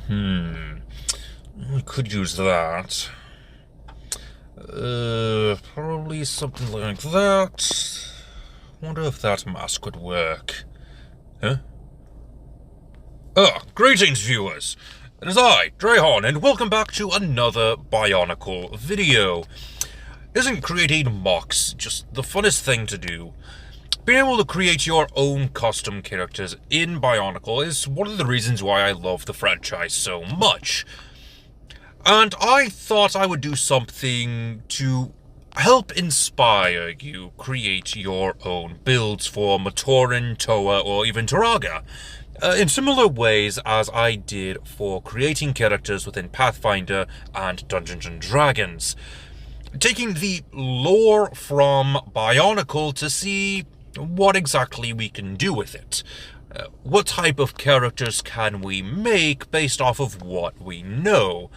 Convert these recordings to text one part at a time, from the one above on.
We could use that. Probably something like that. Wonder if that mask would work. Huh? Greetings, viewers! It is I, Drehon, and welcome back to another Bionicle video. Isn't creating mocks just the funnest thing to do? Being able to create your own custom characters in Bionicle is one of the reasons why I love the franchise so much. And I thought I would do something to help inspire you create your own builds for Matoran, Toa, or even Turaga, in similar ways as I did for creating characters within Pathfinder and Dungeons & Dragons. Taking the lore from Bionicle to see what exactly we can do with it. What type of characters can we make based off of what we know?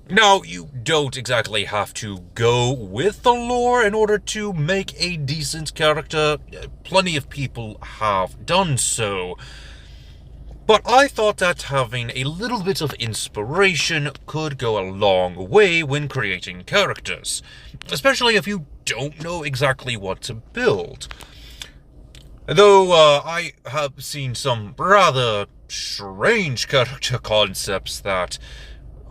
Now, you don't exactly have to go with the lore in order to make a decent character. Plenty of people have done so. But I thought that having a little bit of inspiration could go a long way when creating characters, especially if you don't know exactly what to build. Though I have seen some rather strange character concepts that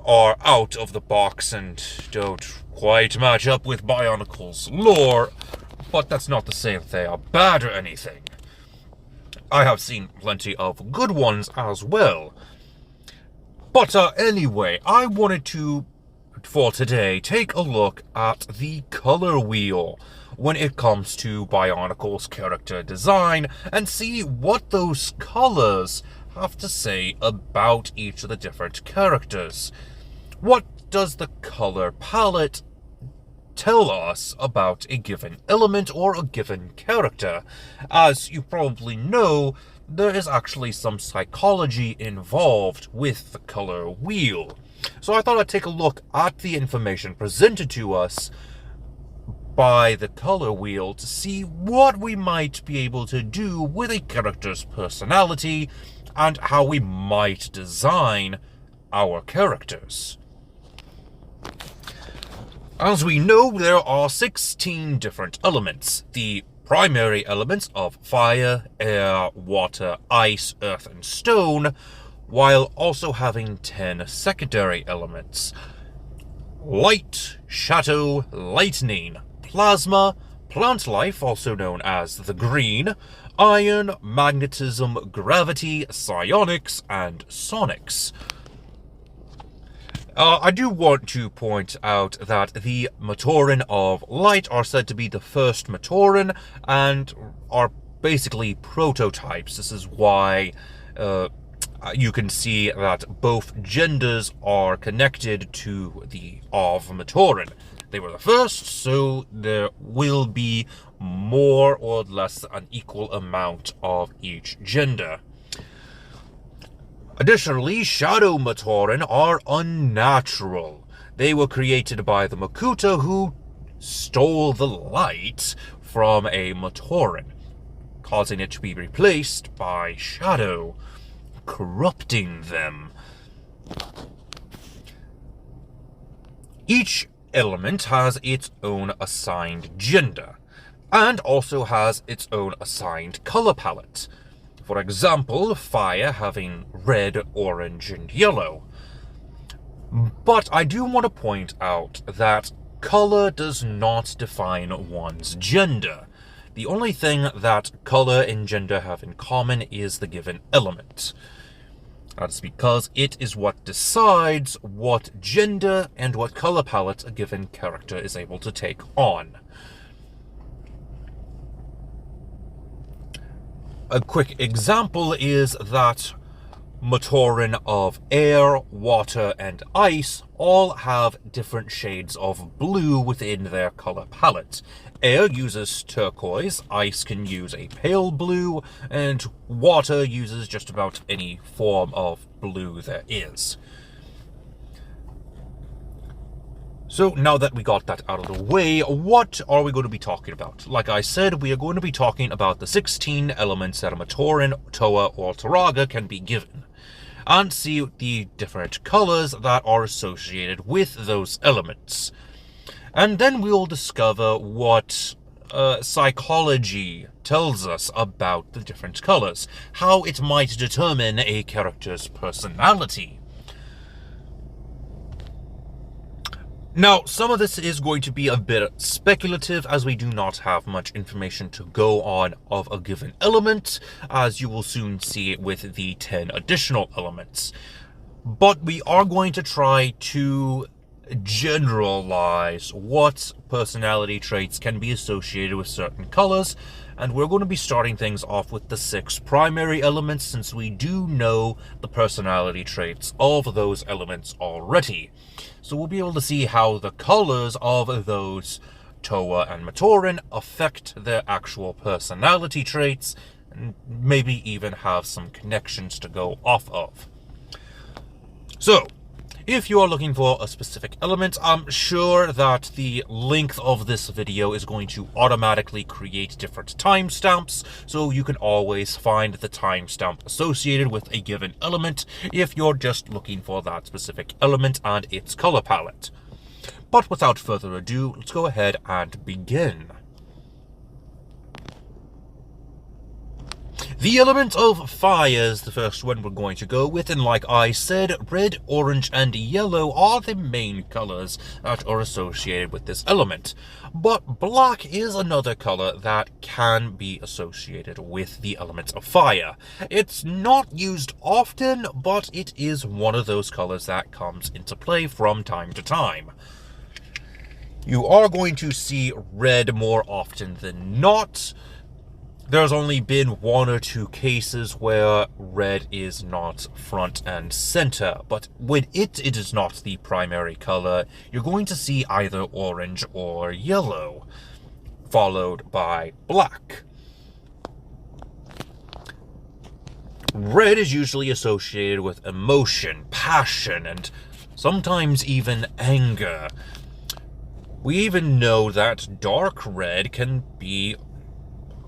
are out of the box and don't quite match up with Bionicle's lore, but that's not to say that they are bad or anything. I have seen plenty of good ones as well. But anyway, I wanted to, for today, take a look at the color wheel when it comes to Bionicle's character design and see what those colors have to say about each of the different characters. What does the color palette tell us about a given element or a given character? As you probably know, there is actually some psychology involved with the color wheel. So I thought I'd take a look at the information presented to us by the color wheel to see what we might be able to do with a character's personality and how we might design our characters. As we know, there are 16 different elements. The primary elements of fire, air, water, ice, earth, and stone, while also having 10 secondary elements. Light, shadow, lightning, plasma, plant life, also known as the green, iron, magnetism, gravity, psionics, and sonics. I do want to point out that the Matoran of Light are said to be the first Matoran and are basically prototypes. This is why you can see that both genders are connected to the of Matoran. They were the first, so there will be more or less an equal amount of each gender. Additionally, Shadow Matoran are unnatural. They were created by the Makuta, who stole the light from a Matoran, causing it to be replaced by Shadow, corrupting them. Each element has its own assigned gender, and also has its own assigned color palette. For example, fire having red, orange, and yellow. But I do want to point out that color does not define one's gender. The only thing that color and gender have in common is the given element. That's because it is what decides what gender and what color palette a given character is able to take on. A quick example is that Matoran of air, water, and ice all have different shades of blue within their color palette. Air uses turquoise, ice can use a pale blue, and water uses just about any form of blue there is. So now that we got that out of the way, what are we going to be talking about? Like I said, we are going to be talking about the 16 elements that a Matoran, Toa, or Turaga can be given. and see the different colors that are associated with those elements. And then we'll discover what psychology tells us about the different colors, how it might determine a character's personality. Now, some of this is going to be a bit speculative, as we do not have much information to go on of a given element, as you will soon see with the 10 additional elements. But we are going to try to generalize what personality traits can be associated with certain colors, and we're going to be starting things off with the 6 primary elements, since we do know the personality traits of those elements already. So we'll be able to see how the colors of those Toa and Matoran affect their actual personality traits, and maybe even have some connections to go off of. So, if you are looking for a specific element, I'm sure that the length of this video is going to automatically create different timestamps, so you can always find the timestamp associated with a given element if you're just looking for that specific element and its color palette. But without further ado, let's go ahead and begin. The element of fire is the first one we're going to go with, and like I said, red, orange, and yellow are the main colors that are associated with this element. But black is another color that can be associated with the element of fire. It's not used often, but it is one of those colors that comes into play from time to time. You are going to see red more often than not. There's only been 1 or 2 cases where red is not front and center, but when it is not the primary color, you're going to see either orange or yellow, followed by black. Red is usually associated with emotion, passion, and sometimes even anger. We even know that dark red can be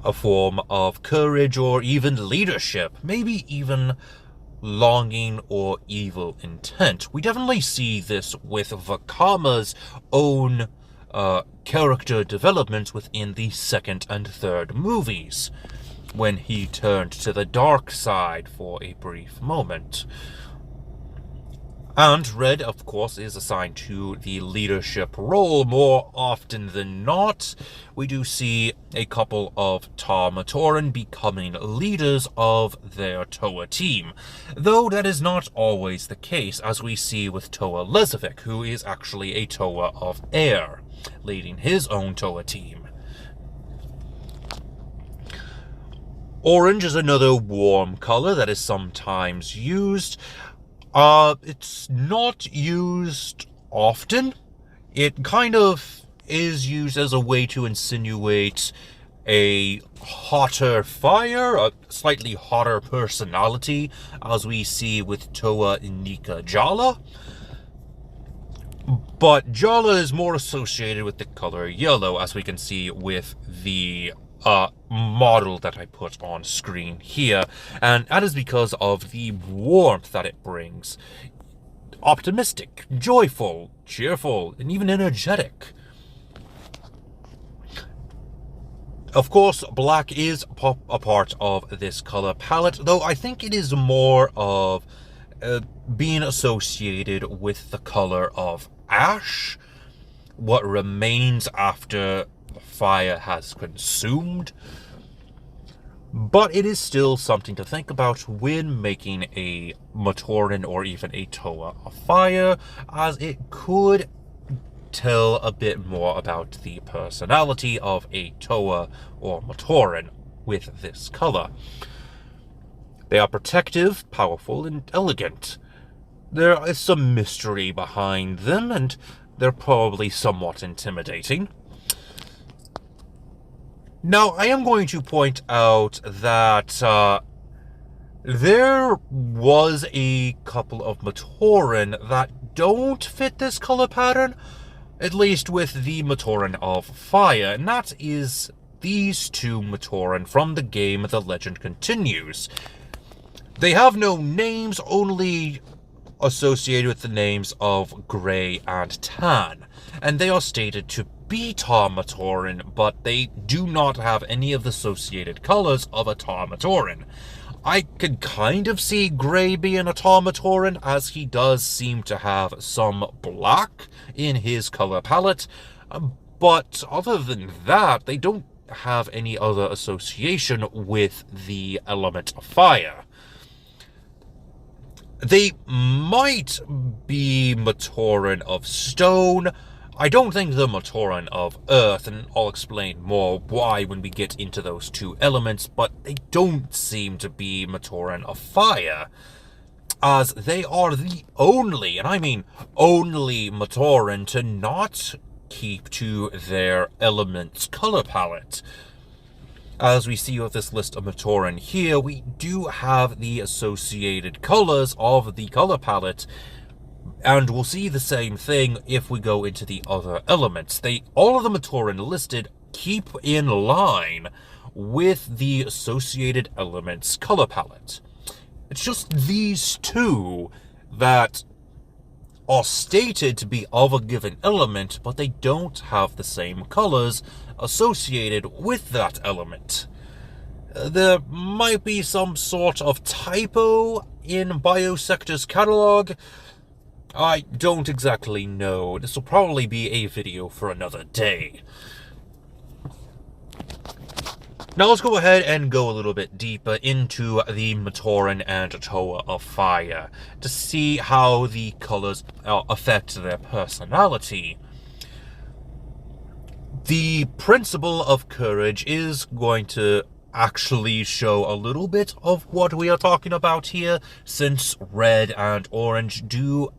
a form of courage or even leadership, maybe even longing or evil intent. We definitely see this with Vakama's own character development within the 2nd and 3rd movies, when he turned to the dark side for a brief moment. And red, of course, is assigned to the leadership role more often than not. We do see a couple of Toa Matoran becoming leaders of their Toa team, though that is not always the case, as we see with Toa Lezovic, who is actually a Toa of air, leading his own Toa team. Orange is another warm color that is sometimes used. It's not used often. It kind of is used as a way to insinuate a hotter fire, a slightly hotter personality, as we see with Toa Nika Jala. But Jala is more associated with the color yellow, as we can see with the model that I put on screen here, and that is because of the warmth that it brings. Optimistic, joyful, cheerful, and even energetic. Of course, black is a part of this color palette, though I think it is more of being associated with the color of ash, what remains after fire has consumed. But it is still something to think about when making a Matoran or even a Toa of fire, as it could tell a bit more about the personality of a Toa or Matoran with this color. They are protective, powerful, and elegant. There is some mystery behind them, and they're probably somewhat intimidating. Now, I am going to point out that there was a couple of Matoran that don't fit this color pattern, at least with the Matoran of Fire, and that is these 2 Matoran from the game The Legend Continues. They have no names, only associated with the names of Grey and Tan, and they are stated to be Tarmatoran, but they do not have any of the associated colors of a Tarmatoran. I could kind of see Grey being a Tarmatoran, as he does seem to have some black in his color palette, but other than that, they don't have any other association with the element of fire. They might be Matoran of stone. I don't think they're Matoran of earth, and I'll explain more why when we get into those two elements, but they don't seem to be Matoran of fire, as they are the only, and I mean only, Matoran to not keep to their element's color palette. As we see with this list of Matoran here, we do have the associated colors of the color palette, and we'll see the same thing if we go into the other elements. All of the Matoran listed keep in line with the associated elements color palette. It's just these two that are stated to be of a given element, but they don't have the same colors associated with that element. There might be some sort of typo in Biosector's catalog. I don't exactly know. This will probably be a video for another day. Now let's go ahead and go a little bit deeper into the Matoran and Toa of Fire to see how the colors affect their personality. The principle of courage is going to actually show a little bit of what we are talking about here, since red and orange do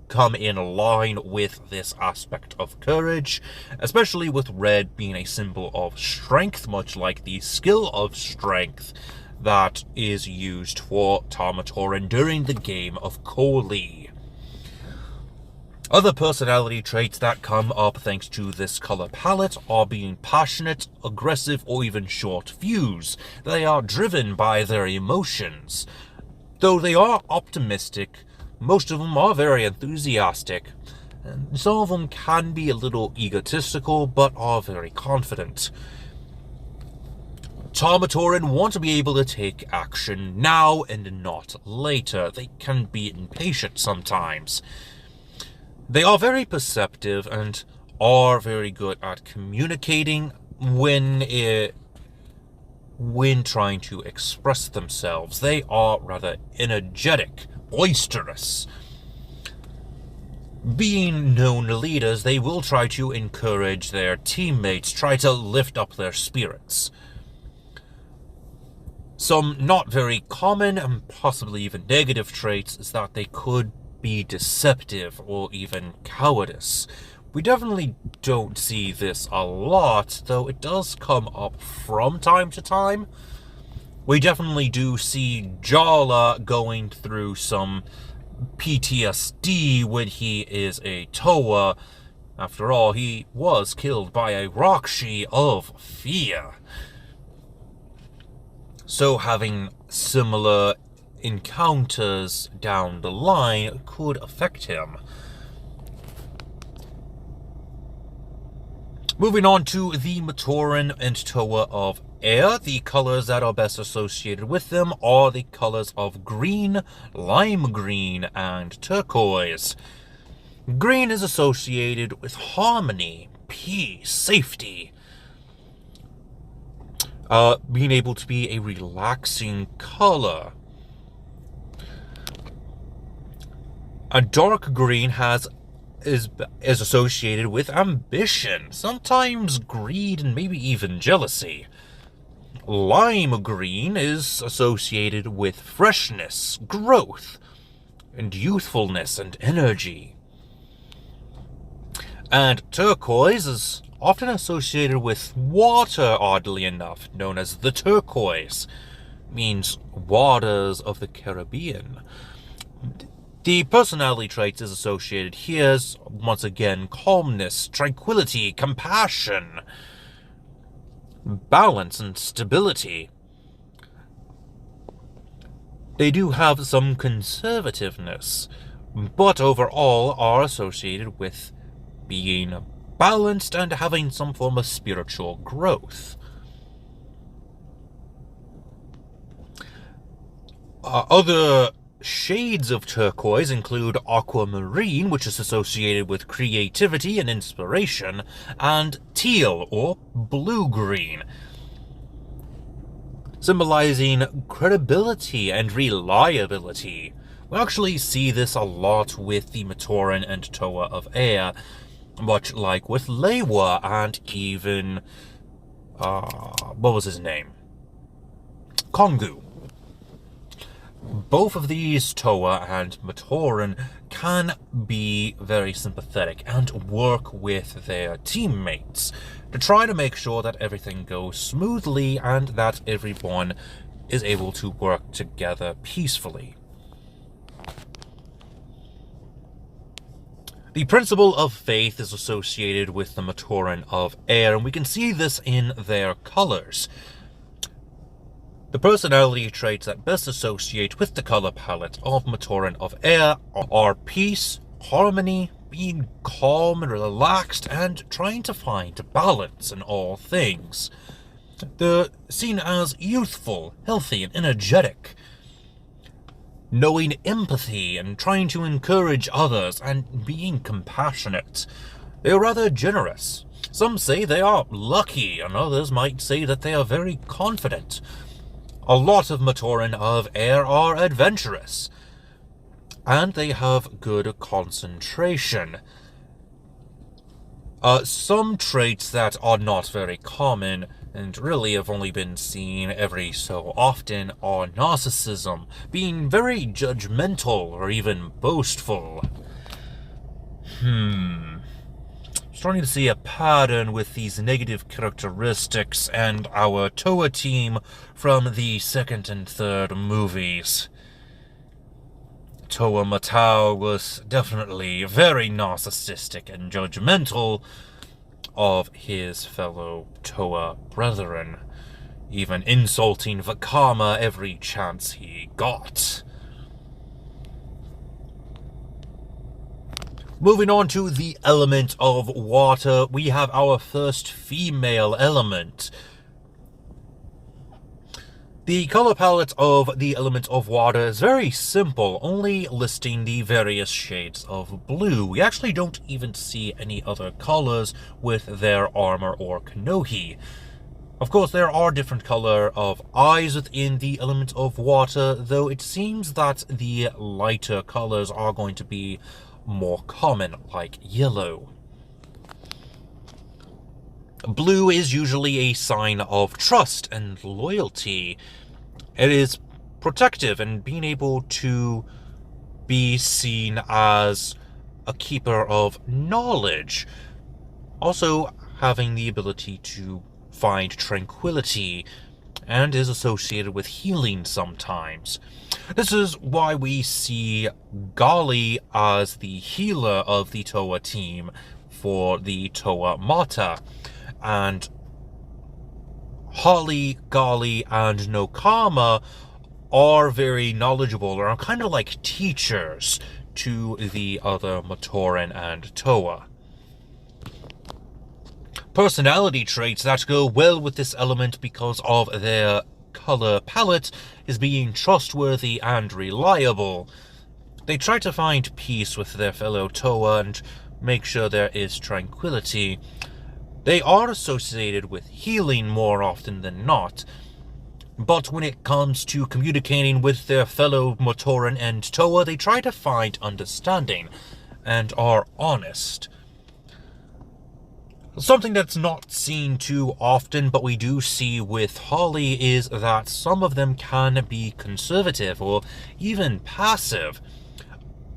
come in line with this aspect of courage, especially with red being a symbol of strength, much like the skill of strength that is used for Tarmatoran during the game of Koli. Other personality traits that come up thanks to this color palette are being passionate, aggressive, or even short fuse. They are driven by their emotions. Though they are optimistic, most of them are very enthusiastic, and some of them can be a little egotistical, but are very confident. Tarmatoran want to be able to take action now and not later. They can be impatient sometimes. They are very perceptive and are very good at communicating when trying to express themselves. They are rather energetic, boisterous. Being known leaders, they will try to encourage their teammates, try to lift up their spirits. Some not very common and possibly even negative traits is that they could be deceptive or even cowardice. We definitely don't see this a lot, though it does come up from time to time. We definitely do see Jala going through some PTSD when he is a Toa. After all, he was killed by a Rakshi of fear. So having similar encounters down the line could affect him. Moving on to the Matoran and Toa of Air, the colors that are best associated with them are the colors of green, lime green, and turquoise. Green is associated with harmony, peace, safety, being able to be a relaxing color. A dark green is associated with ambition, sometimes greed, and maybe even jealousy. Lime green is associated with freshness, growth, and youthfulness and energy. And turquoise is often associated with water, oddly enough, known as the turquoise. Means waters of the Caribbean. The personality traits is associated here is, once again, calmness, tranquility, compassion, balance, and stability. They do have some conservativeness, but overall are associated with being balanced and having some form of spiritual growth. Other shades of turquoise include aquamarine, which is associated with creativity and inspiration, and teal, or blue-green, symbolizing credibility and reliability. We actually see this a lot with the Matoran and Toa of Air, much like with Leiwa and even, what was his name? Kongu. Both of these, Toa and Matoran, can be very sympathetic and work with their teammates to try to make sure that everything goes smoothly and that everyone is able to work together peacefully. The principle of faith is associated with the Matoran of Air, and we can see this in their colors. The personality traits that best associate with the color palette of Matoran of Air are peace, harmony, being calm and relaxed, and trying to find balance in all things. They're seen as youthful, healthy, and energetic, knowing empathy and trying to encourage others, and being compassionate. They are rather generous. Some say they are lucky, and others might say that they are very confident. A lot of Matoran of Air are adventurous, and they have good concentration. Some traits that are not very common, and really have only been seen every so often, are narcissism, being very judgmental or even boastful. Starting to see a pattern with these negative characteristics and our Toa team from the second and third movies. Toa Matau was definitely very narcissistic and judgmental of his fellow Toa brethren, even insulting Vakama every chance he got. Moving on to the element of water, we have our first female element. The color palette of the element of water is very simple, only listing the various shades of blue. We actually don't even see any other colors with their armor or kanohi. Of course, there are different color of eyes within the element of water, though it seems that the lighter colors are going to be more common, like yellow. Blue is usually a sign of trust and loyalty. It is protective and being able to be seen as a keeper of knowledge. Also having the ability to find tranquility, and is associated with healing sometimes. This is why we see Gali as the healer of the Toa team for the Toa Mata, and Holly, Gali, and Nokama are very knowledgeable, or are kind of like teachers to the other Matoran and Toa. Personality traits that go well with this element because of their color palette is being trustworthy and reliable. They try to find peace with their fellow Toa and make sure there is tranquility. They are associated with healing more often than not, but when it comes to communicating with their fellow Matoran and Toa, they try to find understanding and are honest. Something that's not seen too often, but we do see with Holly, is that some of them can be conservative or even passive.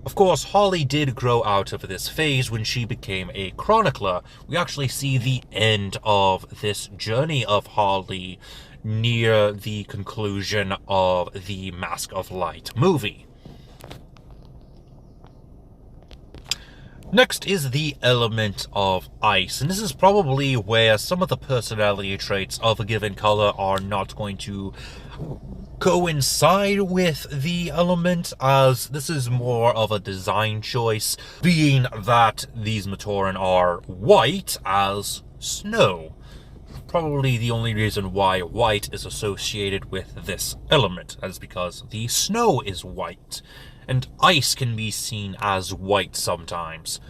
Of course, Holly did grow out of this phase when she became a chronicler. We actually see the end of this journey of Holly near the conclusion of the Mask of Light movie. Next is the element of ice, and this is probably where some of the personality traits of a given color are not going to coincide with the element, as this is more of a design choice, being that these Matoran are white as snow. Probably the only reason why white is associated with this element is because the snow is white, and ice can be seen as white sometimes.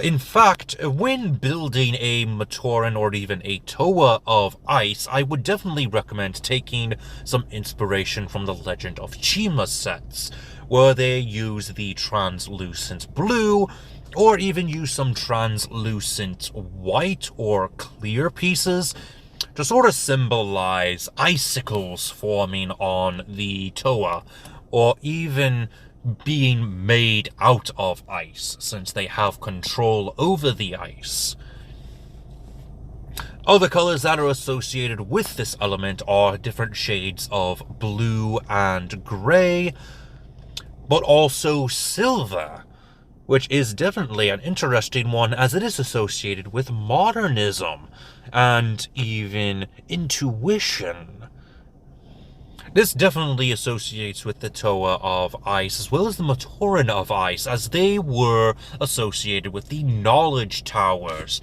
In fact, when building a Matoran or even a Toa of ice, I would definitely recommend taking some inspiration from the Legend of Chima sets, where they use the translucent blue, or even use some translucent white or clear pieces to sort of symbolize icicles forming on the Toa, or even being made out of ice, since they have control over the ice. Other colors that are associated with this element are different shades of blue and gray, but also silver, which is definitely an interesting one as it is associated with modernism and even intuition. This definitely associates with the Toa of Ice, as well as the Matoran of Ice, as they were associated with the Knowledge Towers.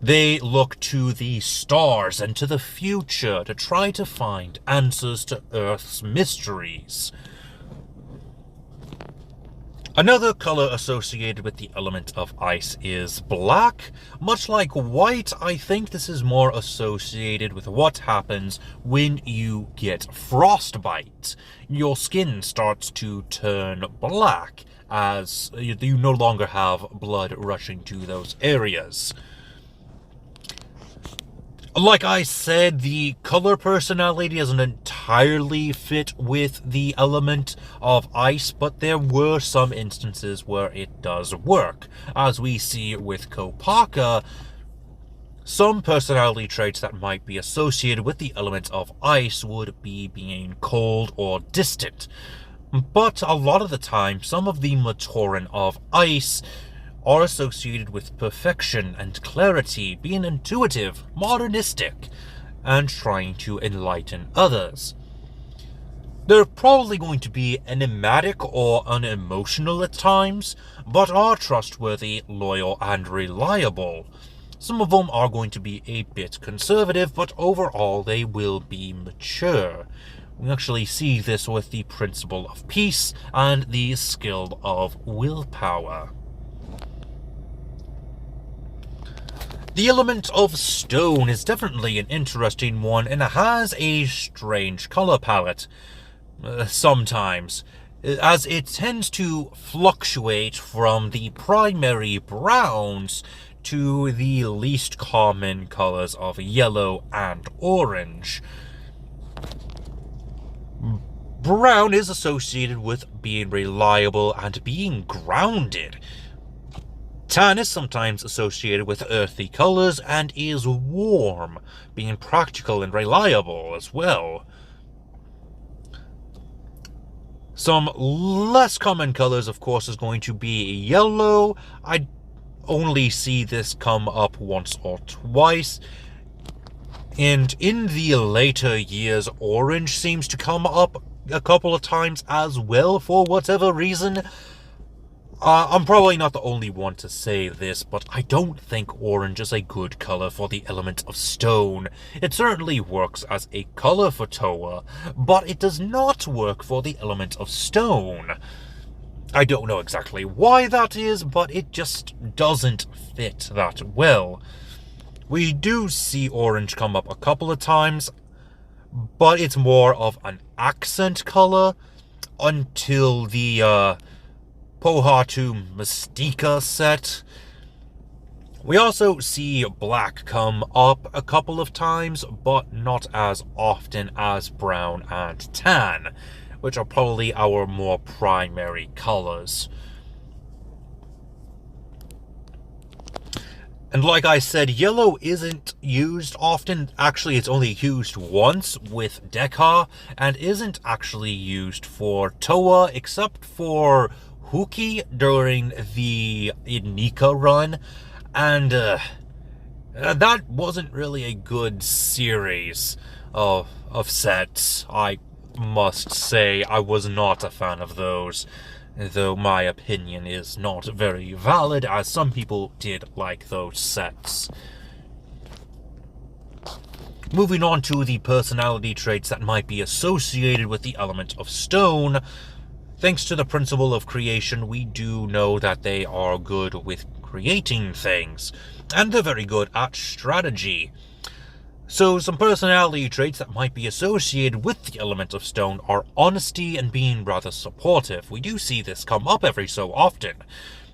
They look to the stars and to the future to try to find answers to Earth's mysteries. Another color associated with the element of ice is black. Much like white, I think this is more associated with what happens when you get frostbite. Your skin starts to turn black as you no longer have blood rushing to those areas. Like I said, the color personality doesn't entirely fit with the element of ice, but there were some instances where it does work. As we see with Kopaka, some personality traits that might be associated with the element of ice would be being cold or distant. But a lot of the time, some of the Matoran of ice are associated with perfection and clarity, being intuitive, modernistic, and trying to enlighten others. They're probably going to be enigmatic or unemotional at times, but are trustworthy, loyal, and reliable. Some of them are going to be a bit conservative, but overall they will be mature. We actually see this with the principle of peace and the skill of willpower. The element of stone is definitely an interesting one, and it has a strange color palette sometimes, as it tends to fluctuate from the primary browns to the least common colors of yellow and orange. Brown is associated with being reliable and being grounded. Tan is sometimes associated with earthy colors and is warm, being practical and reliable as well. Some less common colors, of course, is going to be yellow. I only see this come up once or twice. And in the later years, orange seems to come up a couple of times as well for whatever reason. I'm probably not the only one to say this, but I don't think orange is a good color for the element of stone. It certainly works as a color for Toa, but it does not work for the element of stone. I don't know exactly why that is, but it just doesn't fit that well. We do see orange come up a couple of times, but it's more of an accent color until the Pohatu Mystica set. We also see black come up a couple of times, but not as often as brown and tan, which are probably our more primary colors. And like I said, yellow isn't used often. Actually, it's only used once with Dekha, and isn't actually used for Toa, except for Huki during the Inika run, and that wasn't really a good series of sets. I must say I was not a fan of those, though my opinion is not very valid, as some people did like those sets. Moving on to the personality traits that might be associated with the element of stone. Thanks to the principle of creation, we do know that they are good with creating things, and they're very good at strategy. So some personality traits that might be associated with the element of stone are honesty and being rather supportive. We do see this come up every so often.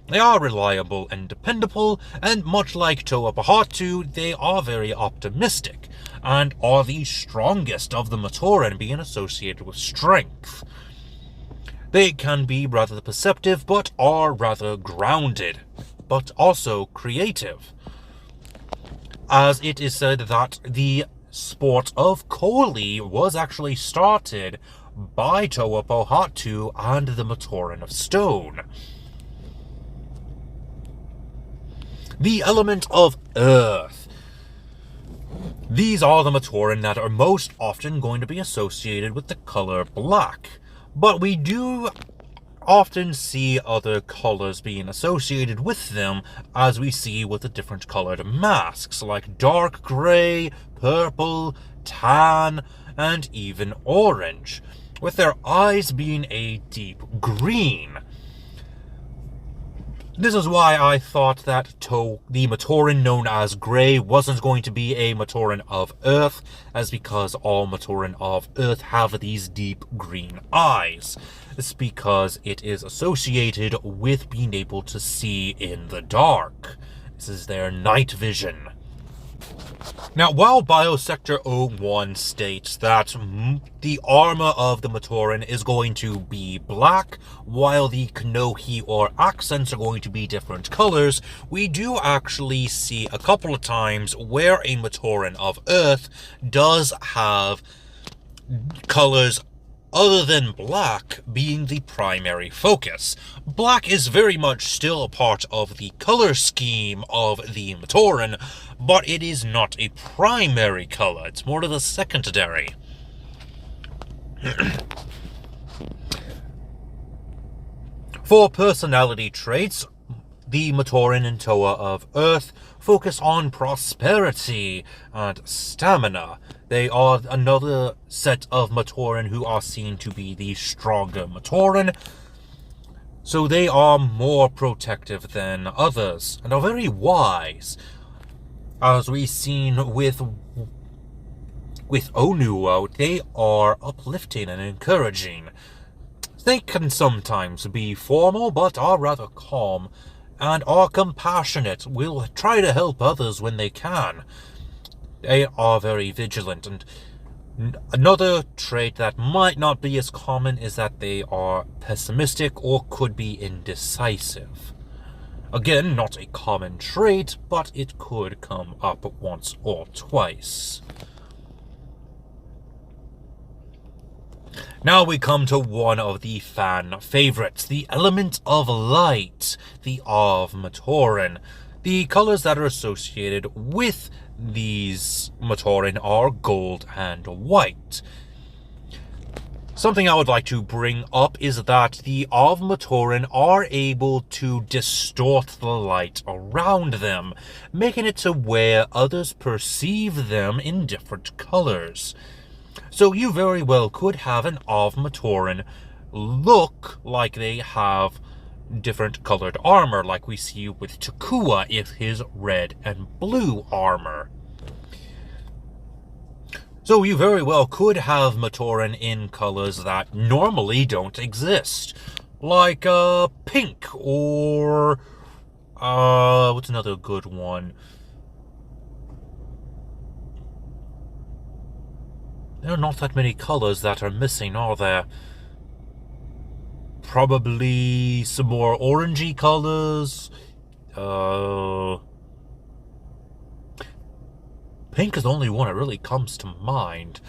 They are reliable and dependable, and much like Toa Pahatu, they are very optimistic, and are the strongest of the Matoran, being associated with strength. They can be rather perceptive, but are rather grounded, but also creative, as it is said that the sport of Koli was actually started by Toa Pahatu and the Matoran of Stone. The element of Earth. These are the Matoran that are most often going to be associated with the color black, but we do often see other colors being associated with them, as we see with the different colored masks, like dark gray, purple, tan, and even orange, with their eyes being a deep green. This is why I thought that the Matoran known as Grey wasn't going to be a Matoran of Earth, as because all Matoran of Earth have these deep green eyes. It's because it is associated with being able to see in the dark. This is their night vision. Now, while Biosector 01 states that the armor of the Matoran is going to be black, while the Kanohi or accents are going to be different colors, we do actually see a couple of times where a Matoran of Earth does have colors other than black being the primary focus. Black is very much still a part of the color scheme of the Matoran, but it is not a primary color, it's more of a secondary. For personality traits, the Matoran and Toa of Earth focus on prosperity and stamina. They are another set of Matoran who are seen to be the stronger Matoran, so they are more protective than others, and are very wise. As we've seen with Onuo, they are uplifting and encouraging. They can sometimes be formal, but are rather calm, and are compassionate, will try to help others when they can. They are very vigilant, and another trait that might not be as common is that they are pessimistic or could be indecisive. Again, not a common trait, but it could come up once or twice. Now we come to one of the fan favorites, the element of light, the of Matoran. The colors that are associated with these Matoran are gold and white. Something I would like to bring up is that the of Matoran are able to distort the light around them, making it to where others perceive them in different colors. So you very well could have an of Matoran look like they have different colored armor, like we see with Takua with his red and blue armor. So you very well could have Matoran in colors that normally don't exist, like pink, or what's another good one? There are not that many colors that are missing, are there? Probably some more orangey colors. Pink is the only one that really comes to mind.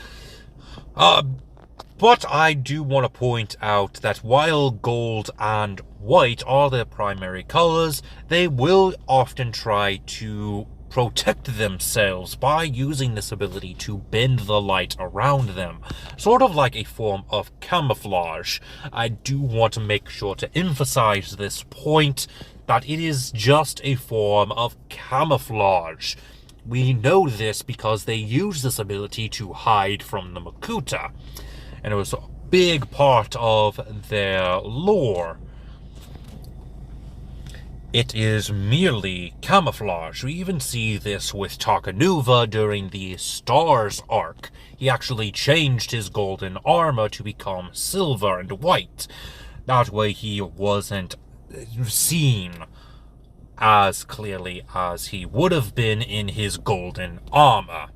But I do want to point out that while gold and white are their primary colors, they will often try to protect themselves by using this ability to bend the light around them, sort of like a form of camouflage. I do want to make sure to emphasize this point, that it is just a form of camouflage. We know this because they use this ability to hide from the Makuta, and it was a big part of their lore. It is merely camouflage. We even see this with Takanuva during the Stars arc. He actually changed his golden armor to become silver and white. That way he wasn't seen as clearly as he would have been in his golden armor.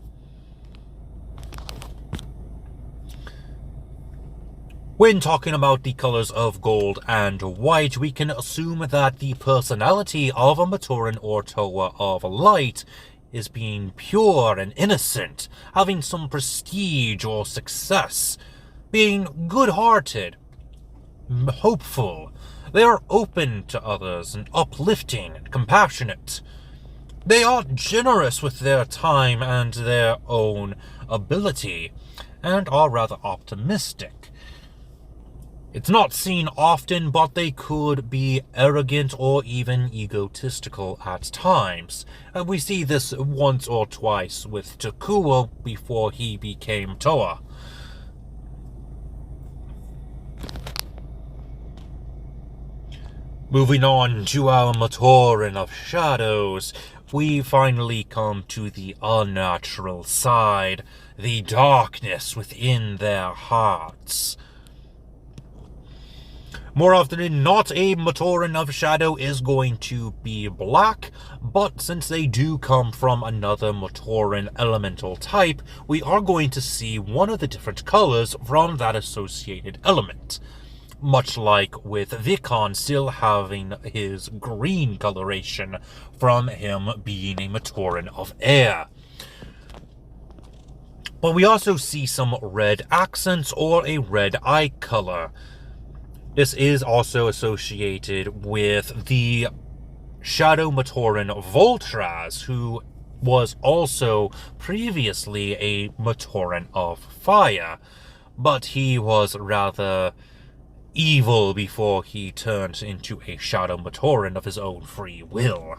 When talking about the colors of gold and white, we can assume that the personality of a Matoran or Toa of light is being pure and innocent, having some prestige or success, being good-hearted, hopeful. They are open to others and uplifting and compassionate. They are generous with their time and their own ability, and are rather optimistic. It's not seen often, but they could be arrogant or even egotistical at times. And we see this once or twice with Takua before he became Toa. Moving on to our Matoran of Shadows, we finally come to the unnatural side, the darkness within their hearts. More often than not, a Matoran of Shadow is going to be black, but since they do come from another Matoran elemental type, we are going to see one of the different colors from that associated element. Much like with Vikon still having his green coloration from him being a Matoran of Air. But we also see some red accents or a red eye color. This is also associated with the Shadow Matoran Voltraz, who was also previously a Matoran of Fire, but he was rather evil before he turned into a Shadow Matoran of his own free will.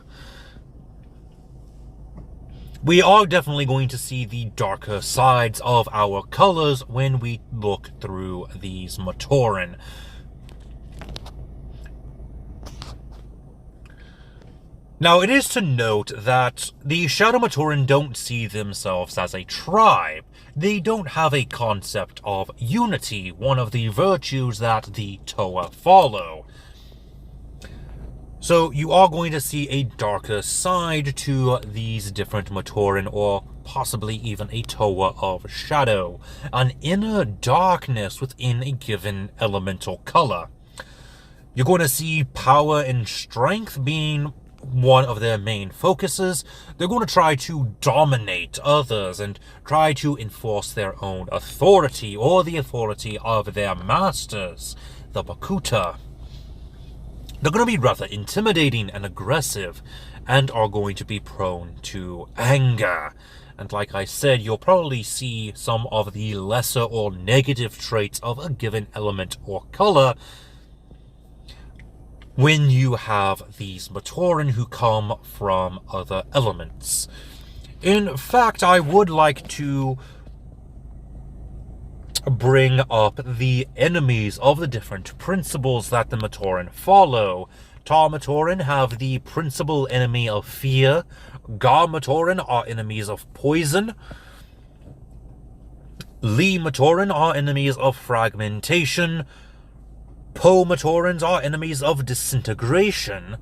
We are definitely going to see the darker sides of our colors when we look through these Matoran. Now, it is to note that the Shadow Matoran don't see themselves as a tribe. They don't have a concept of unity, one of the virtues that the Toa follow. So you are going to see a darker side to these different Matoran, or possibly even a Toa of Shadow. An inner darkness within a given elemental color. You're going to see power and strength being one of their main focuses. They're going to try to dominate others and try to enforce their own authority or the authority of their masters, the Makuta. They're going to be rather intimidating and aggressive and are going to be prone to anger. And like I said, you'll probably see some of the lesser or negative traits of a given element or color when you have these Matoran who come from other elements. In fact, I would like to bring up the enemies of the different principles that the Matoran follow. Tar Matoran have the principal enemy of fear. Gar Matoran are enemies of poison. Li Matoran are enemies of fragmentation. Po Matorans are enemies of disintegration.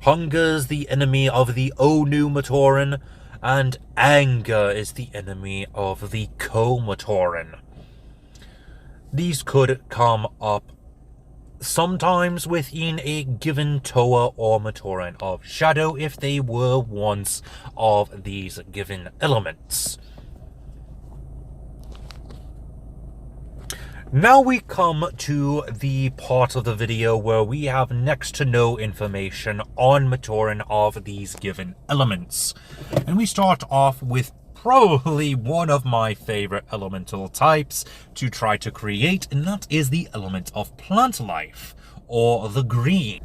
Hunger's the enemy of the Onu Matoran, and anger is the enemy of the Ko Matoran. These could come up sometimes within a given Toa or Matoran of Shadow if they were once of these given elements. Now we come to the part of the video where we have next to no information on Matoran of these given elements. And we start off with probably one of my favorite elemental types to try to create, and that is the element of plant life, or the green.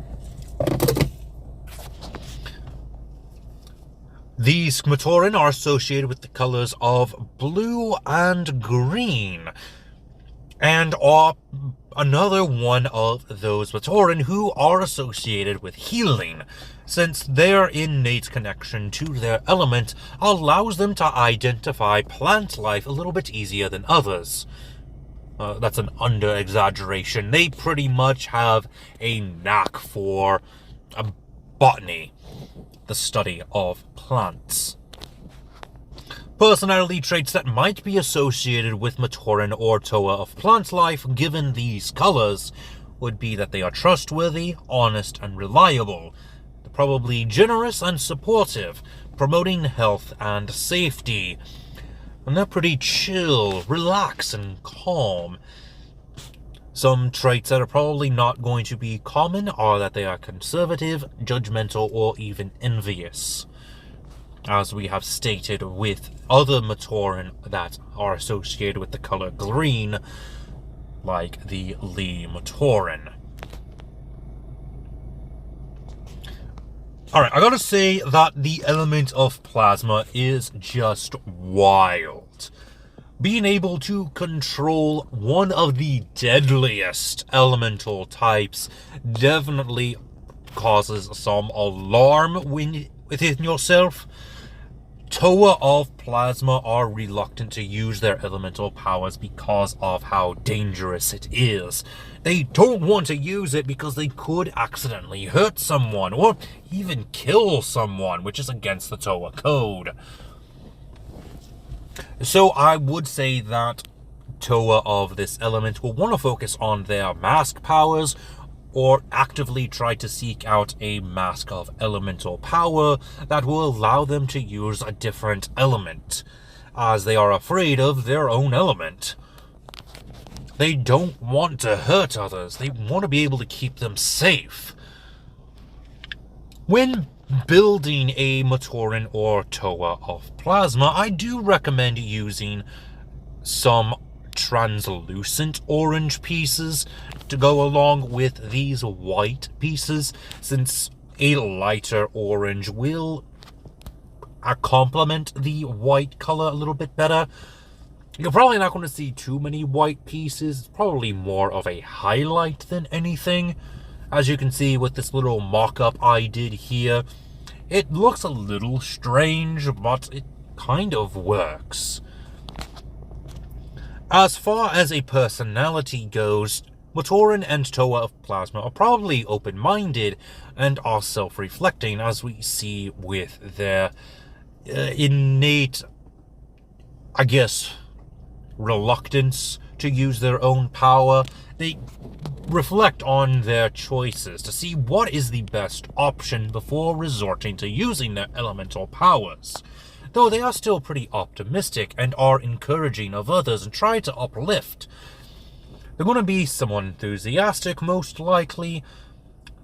These Matoran are associated with the colors of blue and green, and are another one of those Matoran who are associated with healing, since their innate connection to their element allows them to identify plant life a little bit easier than others. That's an under-exaggeration. They pretty much have a knack for botany, the study of plants. Personality traits that might be associated with Matoran or Toa of plant life, given these colors, would be that they are trustworthy, honest, and reliable. They're probably generous and supportive, promoting health and safety. And they're pretty chill, relaxed, and calm. Some traits that are probably not going to be common are that they are conservative, judgmental, or even envious, as we have stated with other Matoran that are associated with the color green, like the Lee Matoran. Alright, I gotta say that the element of plasma is just wild. Being able to control one of the deadliest elemental types definitely causes some alarm within yourself. Toa of plasma are reluctant to use their elemental powers because of how dangerous it is. They don't want to use it because they could accidentally hurt someone or even kill someone, which is against the Toa code. So I would say that Toa of this element will want to focus on their mask powers, or actively try to seek out a mask of elemental power that will allow them to use a different element, as they are afraid of their own element. They don't want to hurt others, they want to be able to keep them safe. When building a Matoran or Toa of plasma, I do recommend using some translucent orange pieces to go along with these white pieces, since a lighter orange will complement the white color a little bit better. You're probably not going to see too many white pieces. It's probably more of a highlight than anything. As you can see with this little mock-up I did here, it looks a little strange, but it kind of works. As far as a personality goes, Matoran and Toa of plasma are probably open-minded and are self-reflecting, as we see with their innate, I guess, reluctance to use their own power. They reflect on their choices to see what is the best option before resorting to using their elemental powers. Though they are still pretty optimistic and are encouraging of others and try to uplift. They're going to be somewhat enthusiastic, most likely,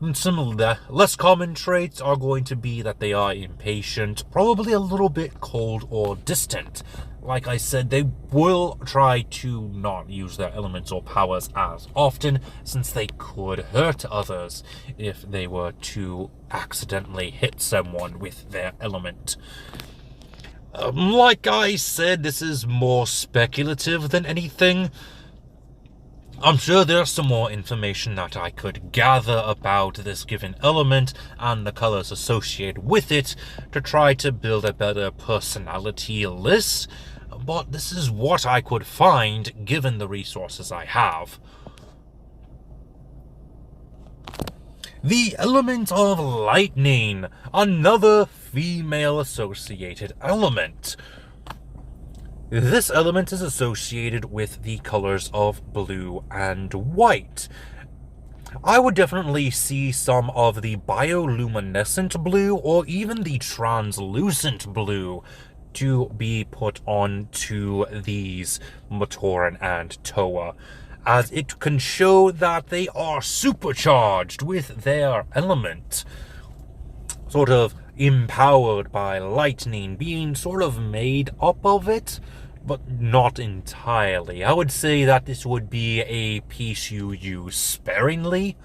and some of the less common traits are going to be that they are impatient, probably a little bit cold or distant. Like I said, they will try to not use their elemental powers as often, since they could hurt others if they were to accidentally hit someone with their element. Like I said, this is more speculative than anything. I'm sure there's some more information that I could gather about this given element and the colors associated with it to try to build a better personality list, but this is what I could find given the resources I have. The element of lightning, another female-associated element. This element is associated with the colors of blue and white. I would definitely see some of the bioluminescent blue or even the translucent blue to be put onto these Matoran and Toa, as it can show that they are supercharged with their element, sort of empowered by lightning being sort of made up of it, but not entirely. I would say that this would be a piece you use sparingly,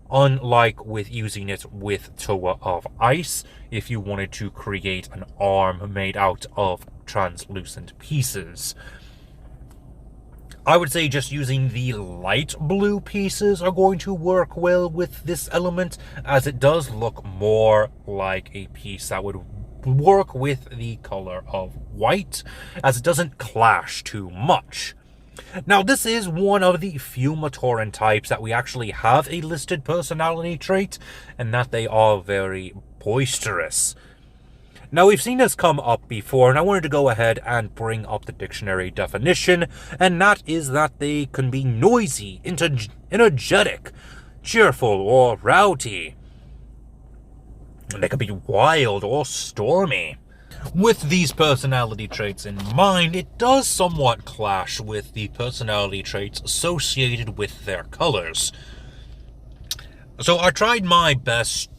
unlike with using it with Toa of Ice, if you wanted to create an arm made out of translucent pieces. I would say just using the light blue pieces are going to work well with this element, as it does look more like a piece that would work with the color of white, as it doesn't clash too much. Now, this is one of the few Matoran types that we actually have a listed personality trait, and that they are very boisterous. Now, we've seen this come up before, and I wanted to go ahead and bring up the dictionary definition, and that is that they can be noisy, energetic, cheerful, or rowdy. And they can be wild or stormy. With these personality traits in mind, it does somewhat clash with the personality traits associated with their colors. So I tried my best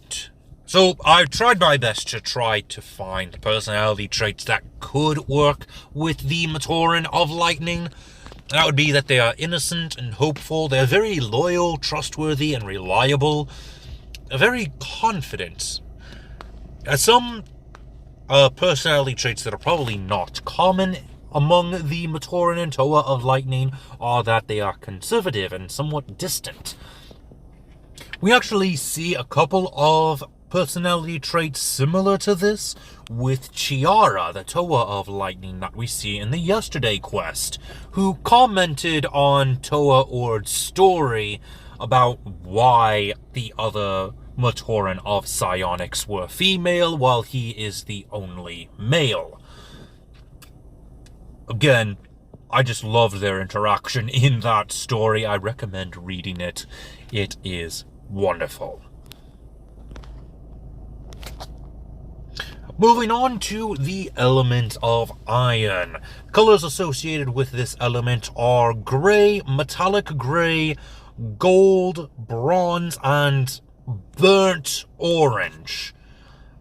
to try to find personality traits that could work with the Matoran of Lightning. That would be that they are innocent and hopeful, they're very loyal, trustworthy, and reliable, very confident. Some personality traits that are probably not common among the Matoran and Toa of Lightning are that they are conservative and somewhat distant. We actually see a couple of personality traits similar to this with Chiara, the Toa of Lightning that we see in the Yesterday quest, who commented on Toa Ord's story about why the other Matoran of Psionics were female while he is the only male. Again, I just loved their interaction in that story. I recommend reading it. It is wonderful. Moving on to the element of iron. Colors associated with this element are gray, metallic gray, gold, bronze, and burnt orange.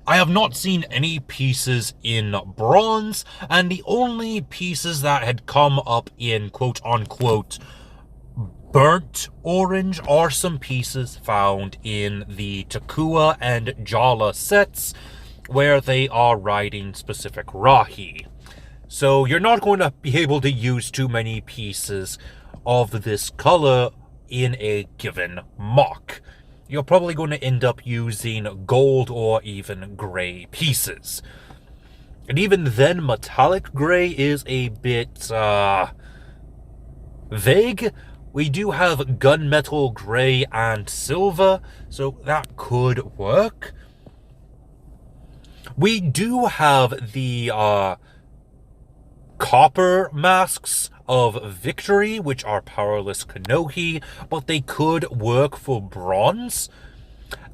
I have not seen any pieces in bronze, and the only pieces that had come up in quote-unquote burnt orange are some pieces found in the Takua and Jala sets, where they are riding specific Rahi. So you're not going to be able to use too many pieces of this color in a given mock. You're probably going to end up using gold or even gray pieces. And even then, metallic gray is a bit vague. We do have gunmetal gray and silver, so that could work. We do have the copper masks of Victory, which are powerless Kanohi, but they could work for bronze.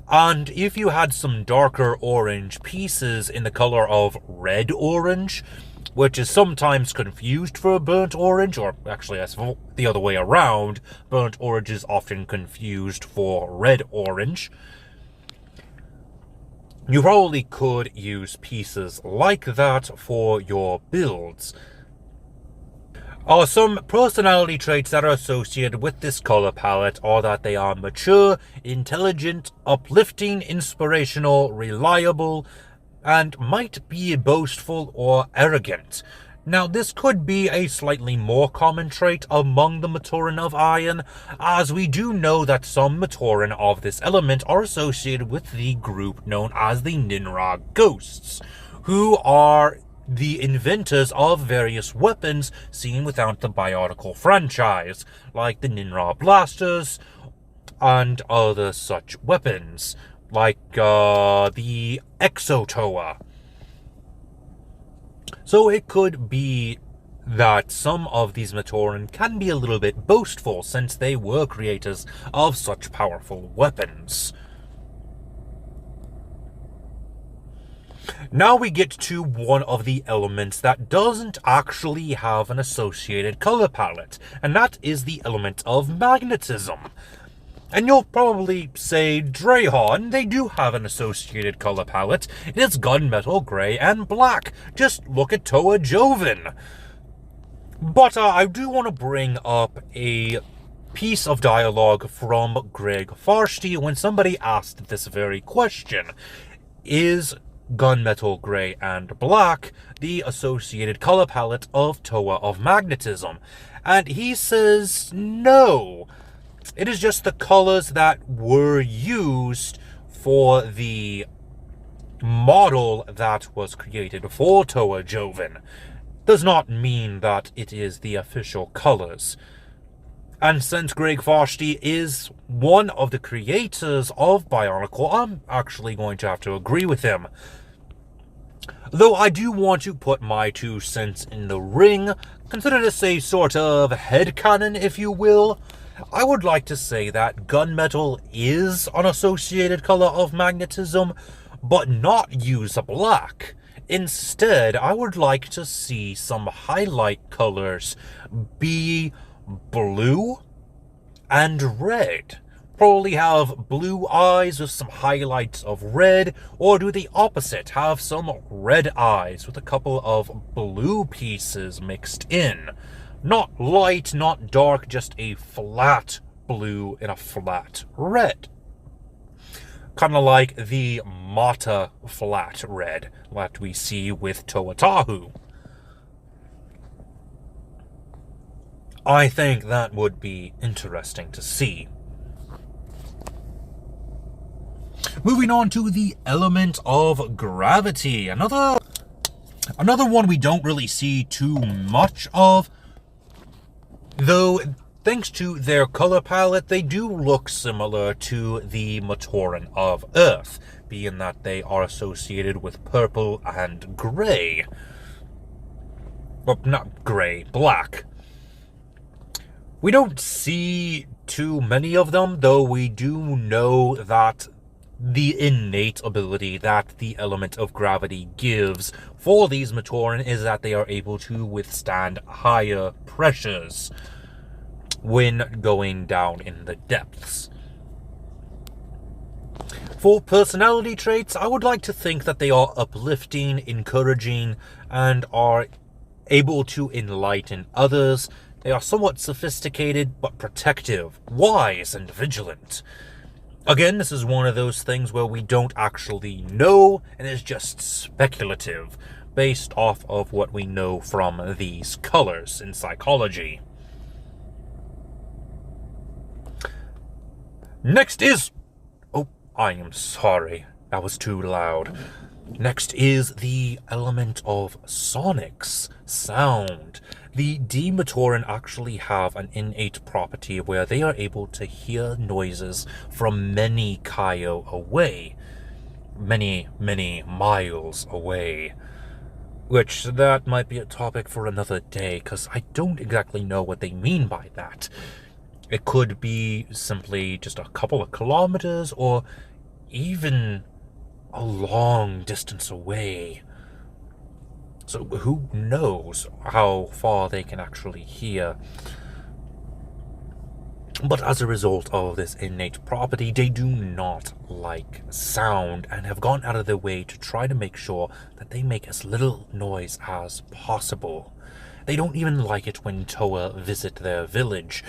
And if you had some darker orange pieces in the color of red orange, which is sometimes confused for burnt orange, or actually that's the other way around, burnt orange is often confused for red orange, you probably could use pieces like that for your builds. Some personality traits that are associated with this color palette are that they are mature, intelligent, uplifting, inspirational, reliable, and might be boastful or arrogant. Now, this could be a slightly more common trait among the Matoran of Iron, as we do know that some Matoran of this element are associated with the group known as the Ninra Ghosts, who are the inventors of various weapons seen without the Bionicle franchise, like the Ninra Blasters and other such weapons, like the Exotoa. So it could be that some of these Matoran can be a little bit boastful, since they were creators of such powerful weapons. Now we get to one of the elements that doesn't actually have an associated color palette, and that is the element of magnetism. And you'll probably say, Drayhon, they do have an associated color palette. It is gunmetal, gray, and black. Just look at Toa Joven. But I do want to bring up a piece of dialogue from Greg Farsty when somebody asked this very question. Is gunmetal, gray, and black the associated color palette of Toa of Magnetism? And he says no. It is just the colors that were used for the model that was created for Toa Joven. Does not mean that it is the official colors. And since Greg Farsty is one of the creators of Bionicle, I'm actually going to have to agree with him. Though I do want to put my 2 cents in the ring, consider this a sort of headcanon, if you will. I would like to say that gunmetal is an associated color of magnetism, but not use black. Instead, I would like to see some highlight colors be blue and red. Probably have blue eyes with some highlights of red, or do the opposite, have some red eyes with a couple of blue pieces mixed in. Not light, not dark, just a flat blue and a flat red. Kind of like the Mata flat red that we see with Toa Tahu. I think that would be interesting to see. Moving on to the element of gravity. Another one we don't really see too much of. Though, thanks to their color palette, they do look similar to the Matoran of Earth, being that they are associated with purple and gray. Well, not gray, black. We don't see too many of them, though we do know that the innate ability that the element of gravity gives for these Matoran is that they are able to withstand higher pressures when going down in the depths. For personality traits, I would like to think that they are uplifting, encouraging, and are able to enlighten others. They are somewhat sophisticated, but protective, wise, and vigilant. Again, this is one of those things where we don't actually know, and it's just speculative, based off of what we know from these colors in psychology. Next is... Oh, I am sorry. That was too loud. Next is the element of sonics, sound. The D-Matoran actually have an innate property where they are able to hear noises from many Kaio away. Many, many miles away. Which, that might be a topic for another day, because I don't exactly know what they mean by that. It could be simply just a couple of kilometers, or even a long distance away. So who knows how far they can actually hear. But as a result of this innate property, they do not like sound and have gone out of their way to try to make sure that they make as little noise as possible. They don't even like it when Toa visit their village,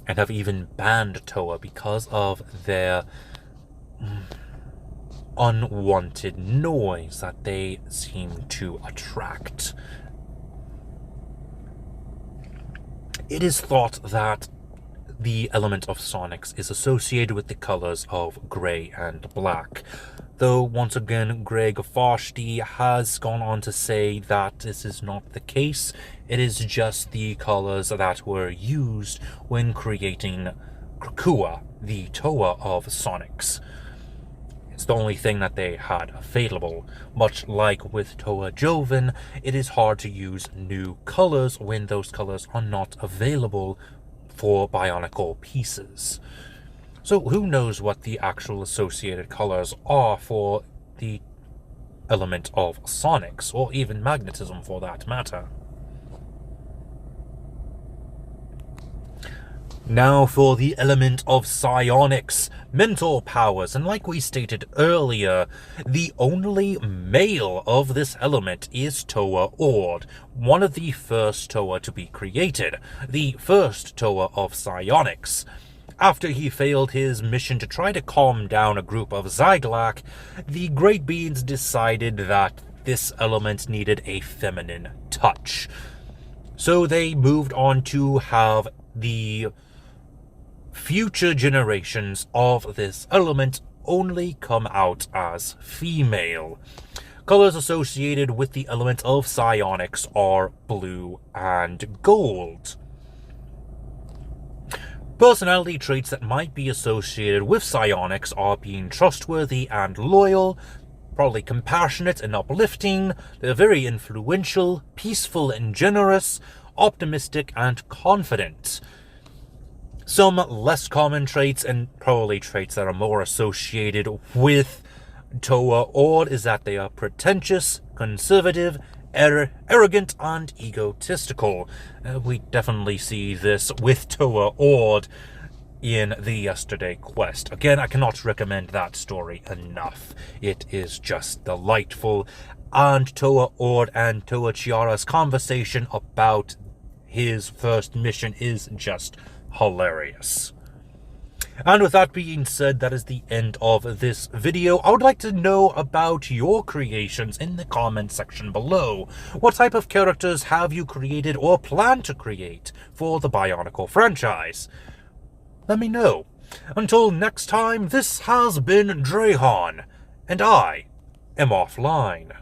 and have even banned Toa because of their unwanted noise that they seem to attract. It is thought that the element of sonics is associated with the colors of grey and black, though once again Greg Farsty has gone on to say that this is not the case. It is just the colors that were used when creating Krakua, the Toa of sonics. It's the only thing that they had available. Much like with Toa Joven, it is hard to use new colors when those colors are not available for Bionicle pieces. So who knows what the actual associated colors are for the element of sonics, or even magnetism for that matter. Now for the element of psionics, mental powers, and like we stated earlier, the only male of this element is Toa Ord, one of the first Toa to be created, the first Toa of psionics. After he failed his mission to try to calm down a group of Zyglak, the Great Beings decided that this element needed a feminine touch. So they moved on to have the future generations of this element only come out as female. Colors associated with the element of psionics are blue and gold. Personality traits that might be associated with psionics are being trustworthy and loyal, probably compassionate and uplifting, they're very influential, peaceful and generous, optimistic and confident. Some less common traits, and probably traits that are more associated with Toa Ord, is that they are pretentious, conservative, arrogant, and egotistical. We definitely see this with Toa Ord in the Yesterday Quest. Again, I cannot recommend that story enough. It is just delightful, and Toa Ord and Toa Chiara's conversation about his first mission is just hilarious. And with that being said, that is the end of this video. I would like to know about your creations in the comment section below. What type of characters have you created or plan to create for the Bionicle franchise? Let me know. Until next time, this has been Drayhan, and I am offline.